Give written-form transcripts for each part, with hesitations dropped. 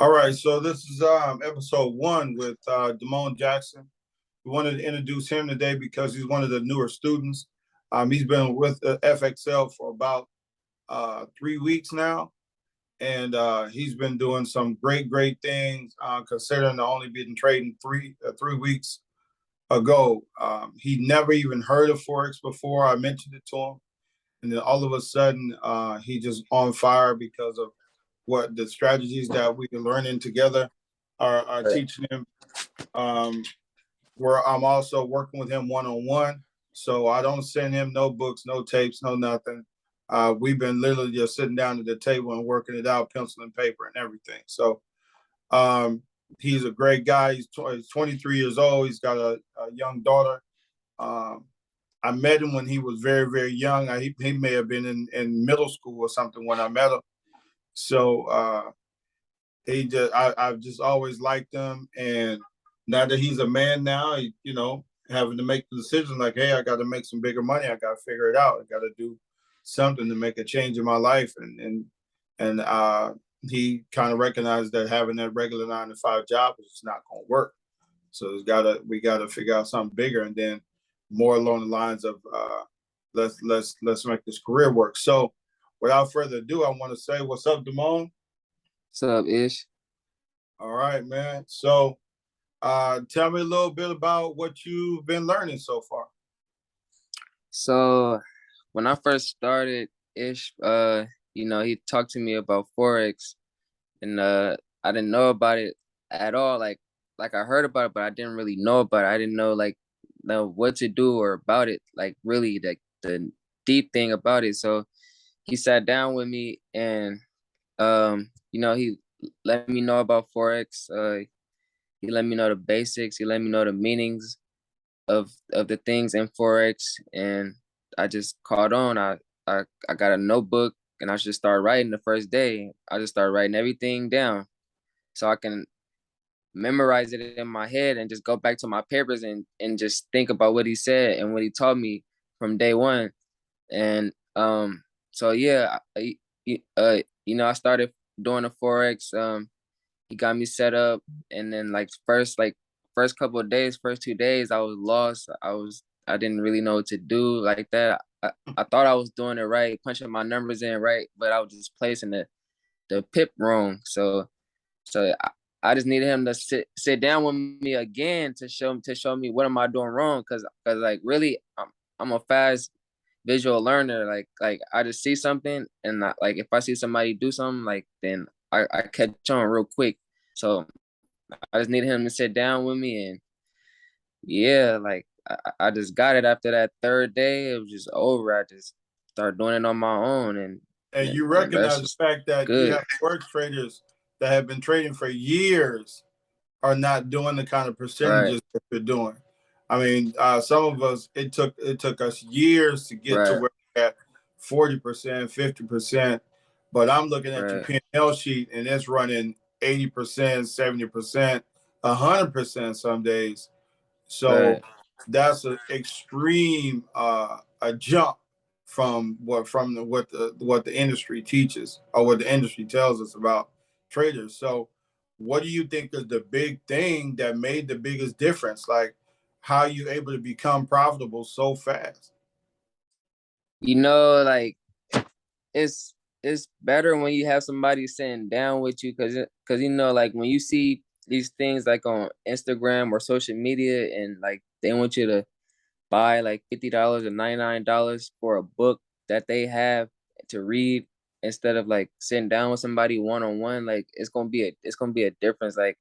All right, so this is episode one with Damone Jackson. We wanted to introduce him today because he's one of the newer students. He's been with FXL for about 3 weeks now, and he's been doing some great things. Considering to only been trading 3 weeks ago, he never even heard of forex before. I mentioned it to him, and then all of a sudden, he just on fire because of what the strategies that we're learning together are Right. teaching him. Um, where I'm also working with him one on one, so I don't send him no books, no tapes, no nothing. We've been literally just sitting down at the table and working it out, pencil and paper and everything. So um, he's a great guy. He's 23 years old. He's got a young daughter. Um, I met him when he was very young. He may have been in middle school or something when I met him. So I've just always liked him, and now that he's a man now, having to make the decision like, hey, I got to make some bigger money. I got to figure it out. I got to do something to make a change in my life, and he kind of recognized that having that regular 9 to 5 job is just not going to work. So we gotta figure out something bigger, and then more along the lines of let's make this career work. So without further ado, I want to say what's up, Damone. What's up, Ish? All right, man. So tell me a little bit about what you've been learning so far. So when I first started, Ish, he talked to me about Forex, and I didn't know about it at all. Like I heard about it, but I didn't really know about it. I didn't know what to do or about it, like really like the deep thing about it. So he sat down with me and he let me know about Forex. He let me know the basics. He let me know the meanings of the things in Forex, and I just caught on. I got a notebook and I just start writing the first day. I just start writing everything down so I can memorize it in my head and just go back to my papers and just think about what he said and what he taught me from day one. And so yeah, I started doing the Forex. He got me set up, and then first couple of days, first 2 days, I was lost. I didn't really know what to do like that. I thought I was doing it right, punching my numbers in right, but I was just placing the pip wrong. So I just needed him to sit down with me again to show me what am I doing wrong, because like really I'm a fast visual learner. Like I just see something, and like if I see somebody do something, like then I catch on real quick. So I just needed him to sit down with me, and yeah, like I just got it after that third day. It was just over. I just started doing it on my own, And you and the rest recognize the was fact that you good. have forex traders that have been trading for years are not doing the kind of Right, percentages that you're doing. I mean, some of us it took us years to get to right, where we're at 40%, 50%. But I'm looking at your right, P&L sheet and it's running 80%, 70%, 100% some days. So right. that's an extreme a jump from what the industry teaches or what the industry tells us about traders. So what do you think is the big thing that made the biggest difference? Like how you able to become profitable so fast? Like it's better when you have somebody sitting down with you, because like when you see these things like on Instagram or social media, and like they want you to buy like $50 or $99 for a book that they have to read instead of like sitting down with somebody one on one. Like it's gonna be a difference. Like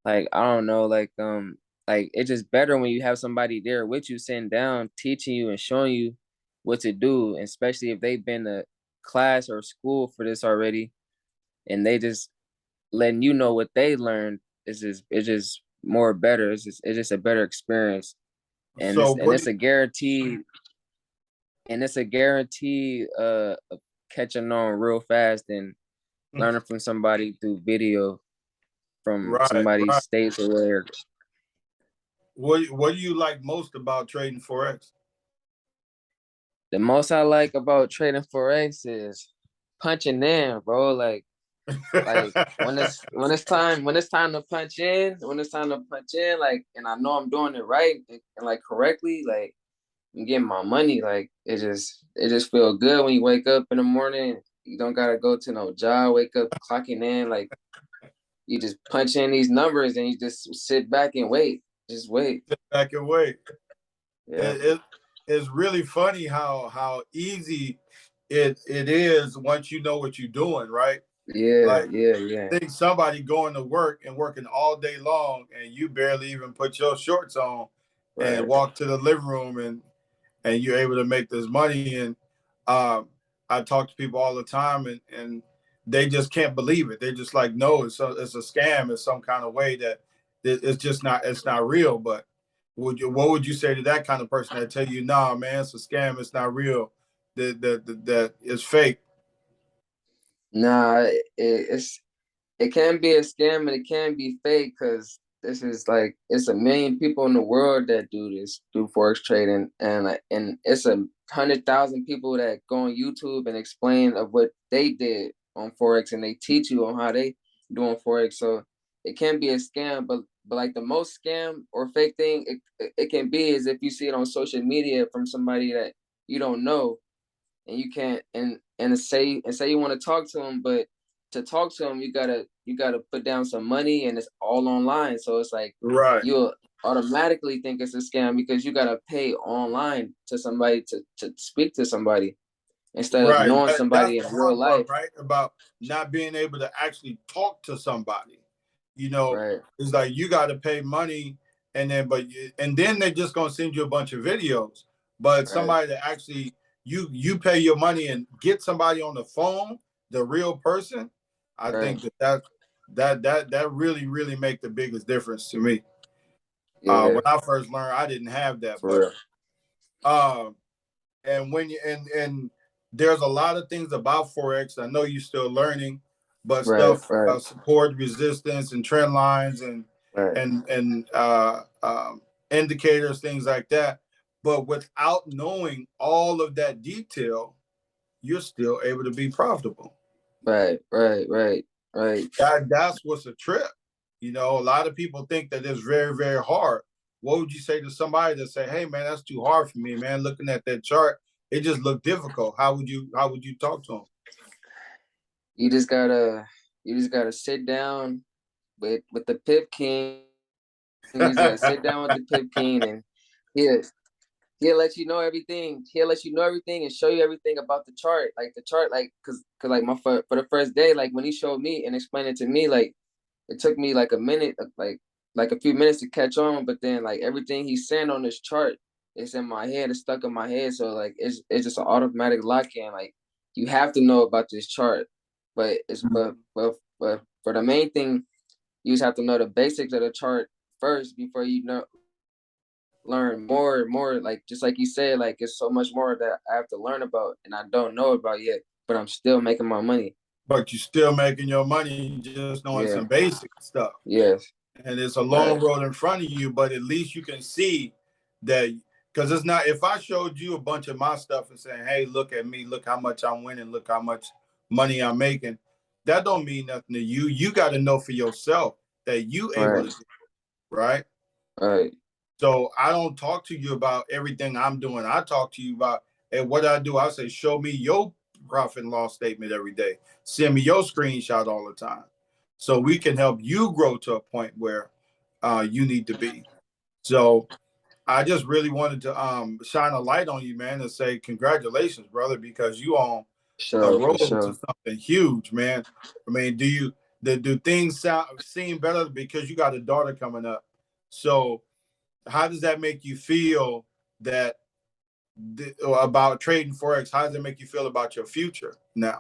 I don't know, like it's just better when you have somebody there with you, sitting down, teaching you and showing you what to do, especially if they've been to class or school for this already, and they just letting you know what they learned. It's just more better. It's just a better experience, and So it's and what it's a guarantee, of catching on real fast and learning from somebody through video from right, somebody right. states aware. What do you like most about trading forex? The most I like about trading forex is punching in, bro. Like Like when it's time to punch in, like, and I know I'm doing it right and like correctly, like I'm getting my money. Like it just feel good when you wake up in the morning. You don't gotta go to no job, wake up, clocking in, like you just punch in these numbers and you just sit back and wait. Just wait. Sit back and wait. Yeah. It it's really funny how easy it is once you know what you're doing, right? Yeah, Like yeah, yeah. think somebody going to work and working all day long and you barely even put your shorts on and Right. walk to the living room and you're able to make this money. And um, I talk to people all the time, and they just can't believe it. They're just like, no, it's a scam. It's some kind of way that it's just not. It's not real. But what would you say to that kind of person that tell you, nah, man, it's a scam. It's not real. That it's fake. Nah, it can be a scam and it can be fake because this is like it's a million people in the world that do forex trading, and like and it's 100,000 people that go on YouTube and explain of what they did on forex and they teach you on how they doing forex. So it can be a scam, but like the most scam or fake thing it can be is if you see it on social media from somebody that you don't know and you can't and say you want to talk to them, but to talk to them you gotta put down some money and it's all online. So it's like Right. you'll automatically think it's a scam because you gotta pay online to somebody to speak to somebody instead of Right. knowing That's somebody in the real hard part, life. right? About not being able to actually talk to somebody. You know, Right, it's like you got to pay money, and then they're just gonna send you a bunch of videos. But right, somebody that actually you pay your money and get somebody on the phone, the real person. I right. think that really make the biggest difference to me. Yeah, When I first learned, I didn't have that, for but real. um, and when you and there's a lot of things about forex. I know you're still learning, but Right, stuff right, support, resistance, and trend lines, right, and indicators, things like that. But without knowing all of that detail, you're still able to be profitable. right, right, right, right. That's what's a trip. You know, a lot of people think that it's very hard. What would you say to somebody that say, "Hey, man, that's too hard for me, man. Looking at that chart, it just looked difficult." How would you talk to them? You just gotta you just gotta sit down with the Pip King. You just gotta sit down with the Pip King and he'll he'll let you know everything. He'll let you know everything and show you everything about the chart. Like the chart, like cause like for the first day, like when he showed me and explained it to me, like it took me like a minute, like a few minutes to catch on. But then like everything he's saying on this chart, it's in my head. It's stuck in my head. So like it's just an automatic lock in. Like you have to know about this chart. But but for the main thing, you just have to know the basics of the chart first before you know learn more and more. Like just like you said, like it's so much more that I have to learn about and I don't know about yet, but I'm still making my money. But you're still making your money just knowing Yeah. some basic stuff. Yes. And it's a long Right. road in front of you, but at least you can see that because it's not if I showed you a bunch of my stuff and saying, "Hey, look at me, look how much I'm winning, look how much money I'm making," that don't mean nothing to you. You got to know for yourself that you able Right. to do it, right? Right. So I don't talk to you about everything I'm doing. I talk to you about and what I do. I say, show me your profit and loss statement every day. Send me your screenshot all the time, so we can help you grow to a point where you need to be. So I just really wanted to shine a light on you, man, and say congratulations, brother, because you on a Sure, for road to sure. something huge, man. I mean, do things seem better because you got a daughter coming up? So how does that make you feel that about trading forex? How does it make you feel about your future now?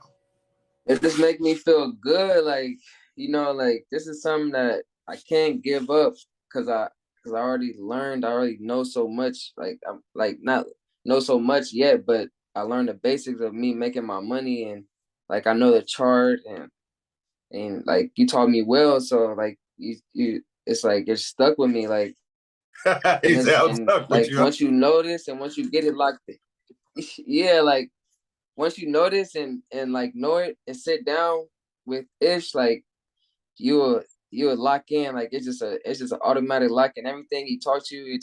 It just make me feel good, like like this is something that I can't give up because I already learned. I already know so much. Like I'm like not know so much yet, but I learned the basics of me making my money and like I know the chart and like you taught me well. So like you it's like it's stuck with me. Like He said, "I'm and stuck with like you." once you notice and once you get it locked, yeah, like once you notice and like know it and sit down with Ish, like you will you will lock in, like it's just an automatic lock, and everything he taught you, it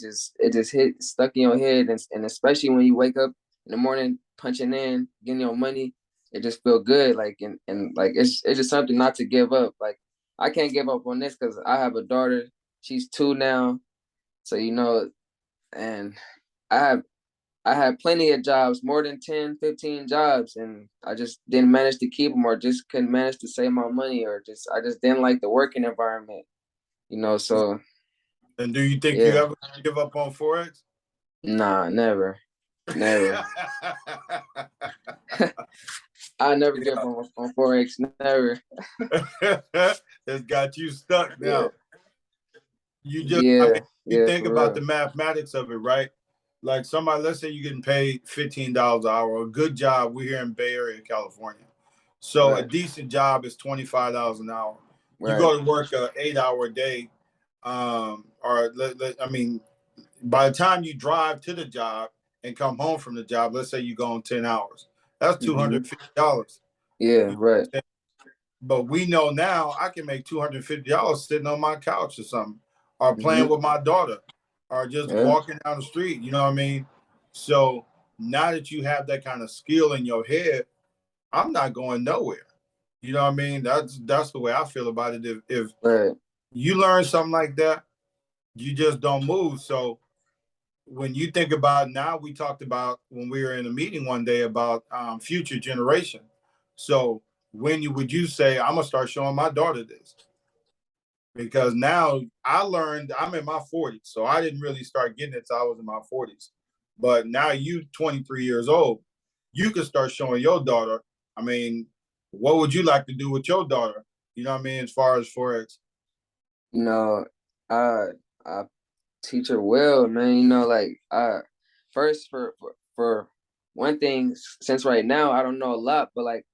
just hit stuck in your head, and especially when you wake up in the morning punching in, getting your money, it just feel good, like and like it's just something not to give up. Like I can't give up on this because I have a daughter, she's 2 now, so and I have I had plenty of jobs, more than 10, 15 jobs, and I just didn't manage to keep them or just couldn't manage to save my money or I just didn't like the working environment, so And do you think you yeah. ever give up on Forex? Nah, never. Never. I never give up on Forex, never. It's got you stuck Yeah. now. I mean, Yeah. you Yeah, think for about the real. mathematics of it, right? Like somebody, let's say you're getting paid $15 an hour, a good job. We're here in Bay Area, California. So a Right. decent job is $25 an hour. You Right. go to work a 8 hour day, I mean, by the time you drive to the job and come home from the job, let's say you go on 10 hours. That's Mm-hmm. $250. Yeah, You know right. but we know now I can make $250 sitting on my couch or something, or playing Mm-hmm. with my daughter, or just Yeah. walking down the street. You know what I mean? So now that you have that kind of skill in your head, I'm not going nowhere. You know what I mean? That's the way I feel about it. If Right. you learn something like that, you just don't move. So when you think about now, we talked about when we were in a meeting one day about future generation. So when you would you say I'm gonna start showing my daughter this? Because now I learned I'm in my 40s, so I didn't really start getting it till I was in my 40s. But now you 23 years old, you can start showing your daughter. I mean, what would you like to do with your daughter? You know what I mean, as far as Forex. You know, I I teach her well, man. Like I first for one thing, since right now I don't know a lot, but like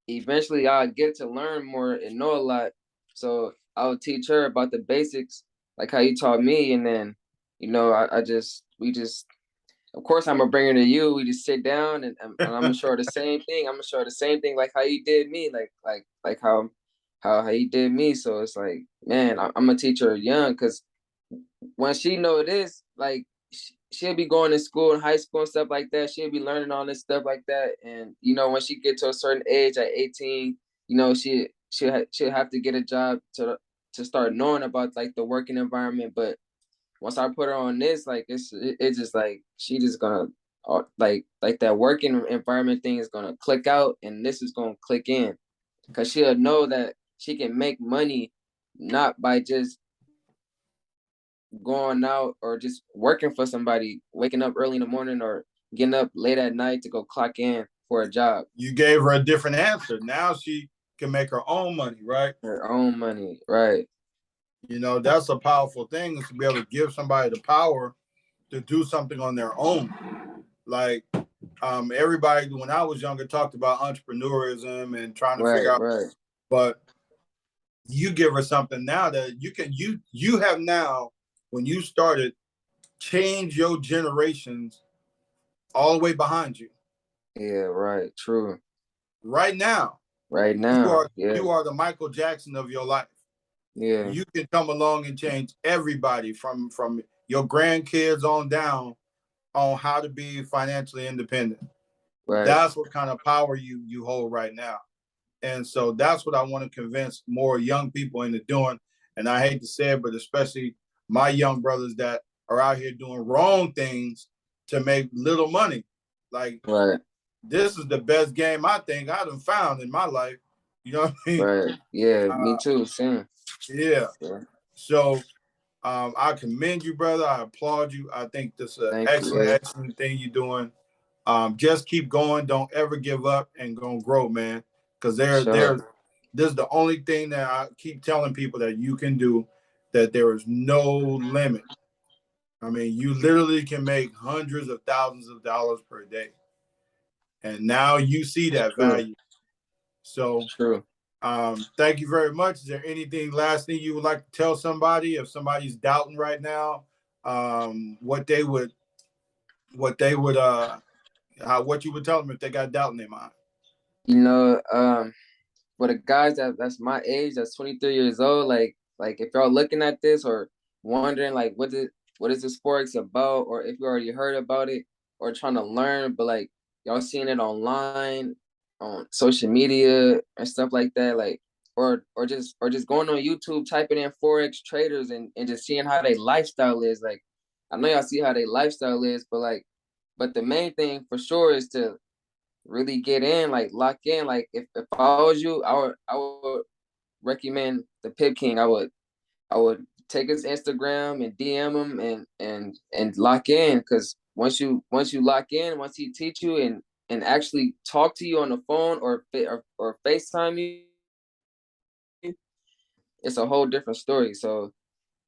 eventually I'll get to learn more and know a lot. So I'll teach her about the basics, like how you taught me, and then I just we just of course I'm gonna bring her to you. We just sit down and I'm gonna show her the same thing. I'm gonna show her the same thing like how you did me, like how you did me. So it's like, man, I'm gonna teach her young because when she know this, like she'll be going to school in high school and stuff like that. She'll be learning all this stuff like that. And when she get to a certain age at 18, she'll have to get a job to start knowing about like the working environment. But once I put her on this, like it's just like she just gonna like that working environment thing is gonna click out, and this is gonna click in because she'll know that she can make money not by just going out or just working for somebody, waking up early in the morning or getting up late at night to go clock in for a job. You gave her a different answer. Now she can make her own money, right? Her own money, right? That's a powerful thing is to be able to give somebody the power to do something on their own. Like everybody when I was younger talked about entrepreneurism and trying to figure Right, out, right. but you give her something now that you have now when you started change your generations all the way behind you. Yeah, right. True. Right now, Right you now. are Yeah, you are the Michael Jackson of your life. yeah. You can come along and change everybody from your grandkids on down on how to be financially independent. Right, That's what kind of power you hold right now. And so that's what I want to convince more young people into doing. And I hate to say it, but especially my young brothers that are out here doing wrong things to make little money. Like right, this is the best game I think I've found in my life. You know what I mean? right. Yeah, me Uh, too. Same. yeah. Yeah. So I commend you, brother. I applaud you. I think this is an Thank you. excellent, Yeah. excellent thing you're doing. Just keep going. Don't ever give up and gonna grow, man. Because Sure. this is the only thing that I keep telling people that you can do. That there is no limit. I mean, you literally can make hundreds of thousands of dollars per day, and now you see that True. value. So, True. thank you very much. Is there anything last thing you would like to tell somebody if somebody's doubting right now? What they would what you would tell them if they got doubt in their mind? You know, for the guys that's my age, that's 23 years old, like if y'all looking at this or wondering like what is this forex about, or if you already heard about it or trying to learn, but like y'all seeing it online on social media and stuff like that, like or just going on YouTube, typing in forex traders and just seeing how their lifestyle is. Like I know y'all see how their lifestyle is, but the main thing for sure is to really get in, like lock in. Like if I was you, I would recommend the Pip King. I would take his Instagram and DM him and lock in, because once you lock in, once he teach you and actually talk to you on the phone or FaceTime you, it's a whole different story. So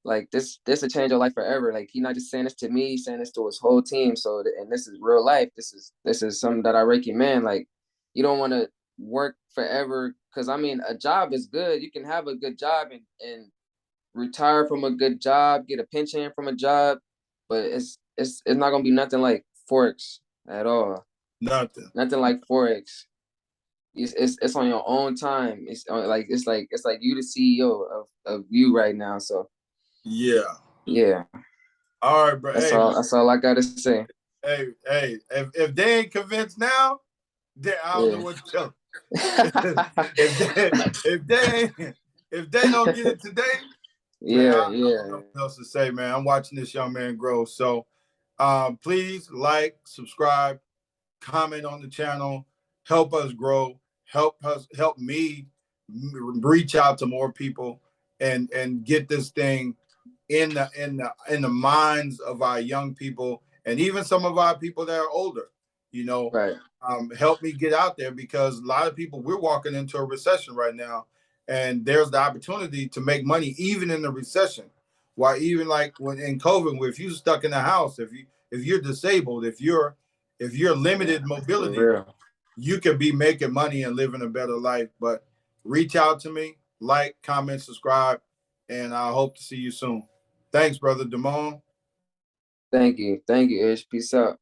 like this will change your life forever. Like he not just saying this to me, he's saying this to his whole team. So and this is real life. This is something that I recommend. Like you don't want to work forever, because I mean a job is good. You can have a good job and retire from a good job, get a pension from a job, but it's not gonna be nothing like forex at all. Nothing. Nothing like forex. It's on your own time. It's like you the CEO of you right now. So Yeah. yeah. All right, bro. That's Hey, all. That's all I gotta say. hey. If they ain't convinced now, then I don't know Yeah. what to tell them. If they don't get it today, man, Yeah. I don't know Yeah. what else to say, man. I'm watching this young man grow. So please like, subscribe, comment on the channel, help us grow, help me reach out to more people and get this thing in the minds of our young people and even some of our people that are older. You know, Right. help me get out there, because a lot of people, we're walking into a recession right now, and there's the opportunity to make money even in the recession. Why, even like when in COVID, where if you're stuck in the house, if you're disabled, if you're Yeah. limited For mobility, real. you could be making money and living a better life. But reach out to me, like, comment, subscribe, and I hope to see you soon. Thanks, brother Damone. Thank you. Thank you, Ish. Peace out.